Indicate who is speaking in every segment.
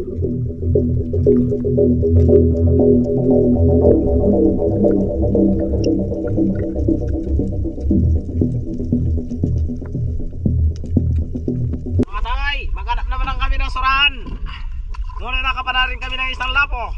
Speaker 1: Mga tagay, maghanap naman lang kami ng surahan. Ngunit nakapana rin kami ng isang lapo.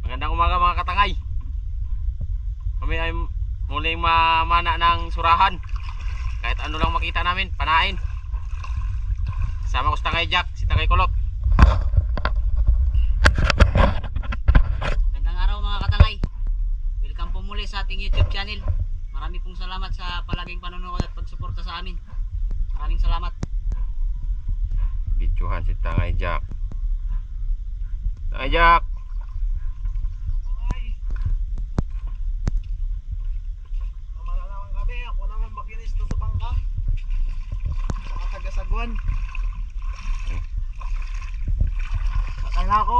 Speaker 1: Magandang umaga mga katangay. Kami ay muling mamana ng surahan. Kahit ano lang makita namin, panain. Kasama ko si Tangay Jack, si Tangay Kulot.
Speaker 2: Magandang araw mga katangay. Welcome po muli sa ating YouTube channel. Marami pong salamat sa palaging panonood at pagsuporta sa amin. Maraming salamat.
Speaker 1: Bitsuhan si Tangay Jack. Tangay Jack. Ako naman bakinis tutupang ka. Saka tagasagwan. Akala ko.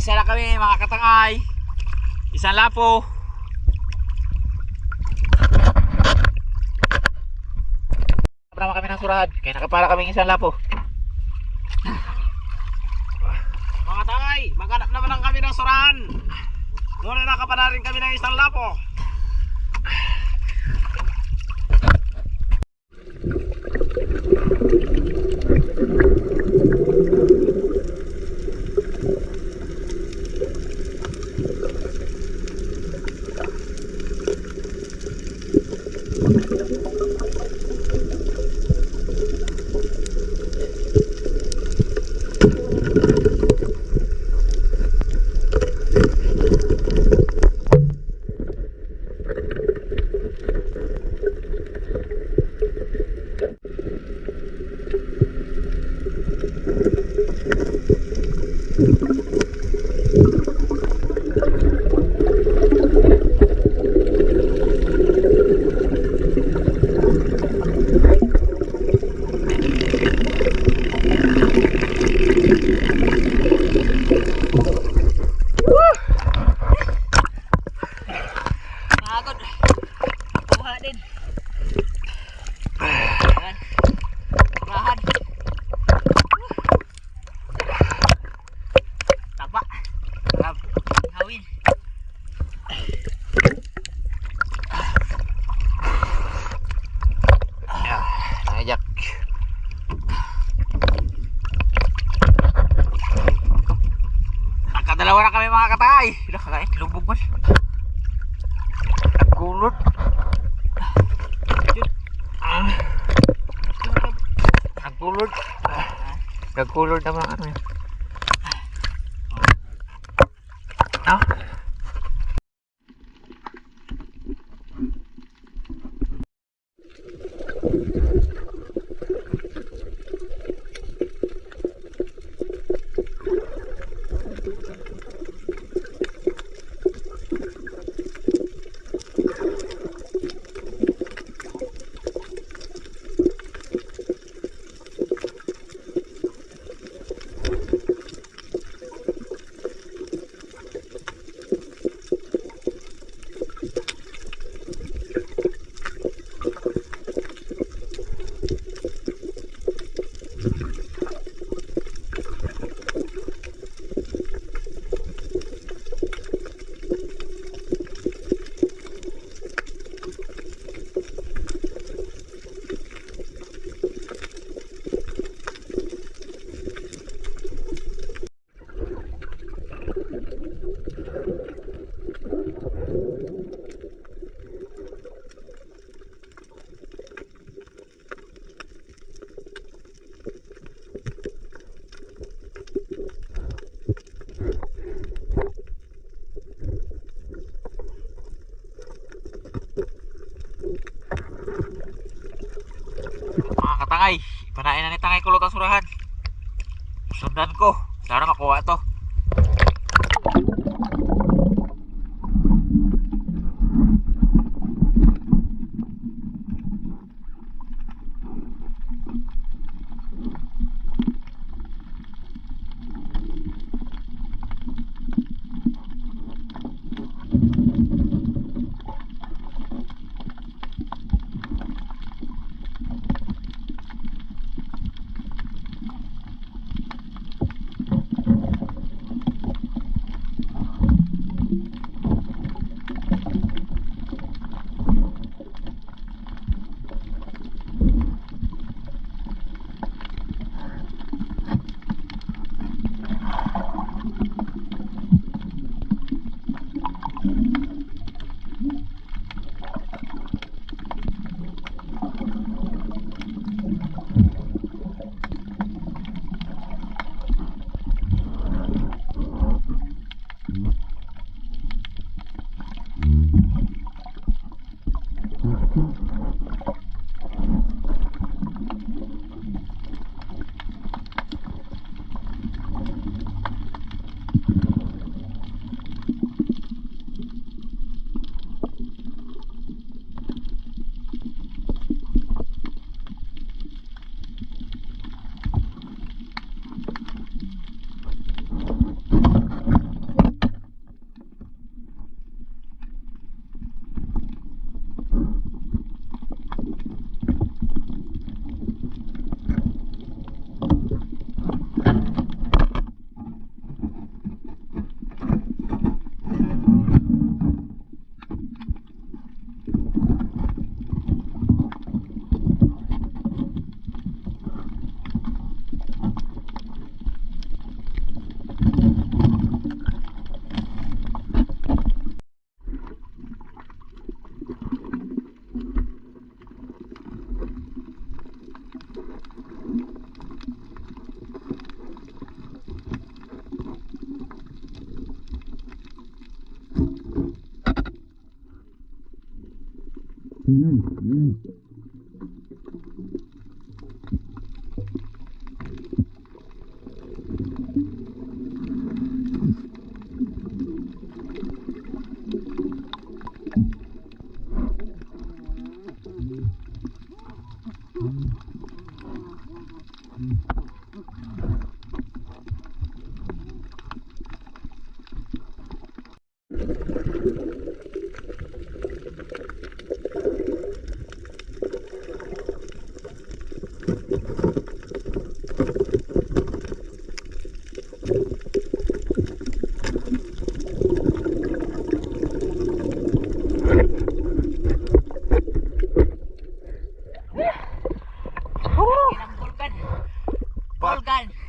Speaker 1: Isa na kami mga katangay. Isang lapo. Nakapara kami ng surahan. Kaya nakapara kami isang lapo. Mga tangay, maghanap naman lang kami ng surahan. Ngunit nakapara rin kami ng isang lapo. Dalawa na kami mga katay. Nakakain, lubog man. Nagkulot. Nagkulot. Nagkulot naman ano yun. Mga katangay, panain na ni tangay kulot ang surahan. Sundan ko, sana makuha to.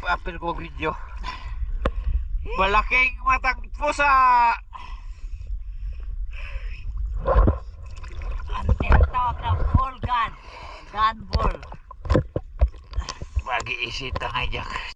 Speaker 1: Apil ko video. Malaking matang pusa.
Speaker 2: Ang tinatawag na ball gun. Gun ball.
Speaker 1: Bagi isi tangay jak.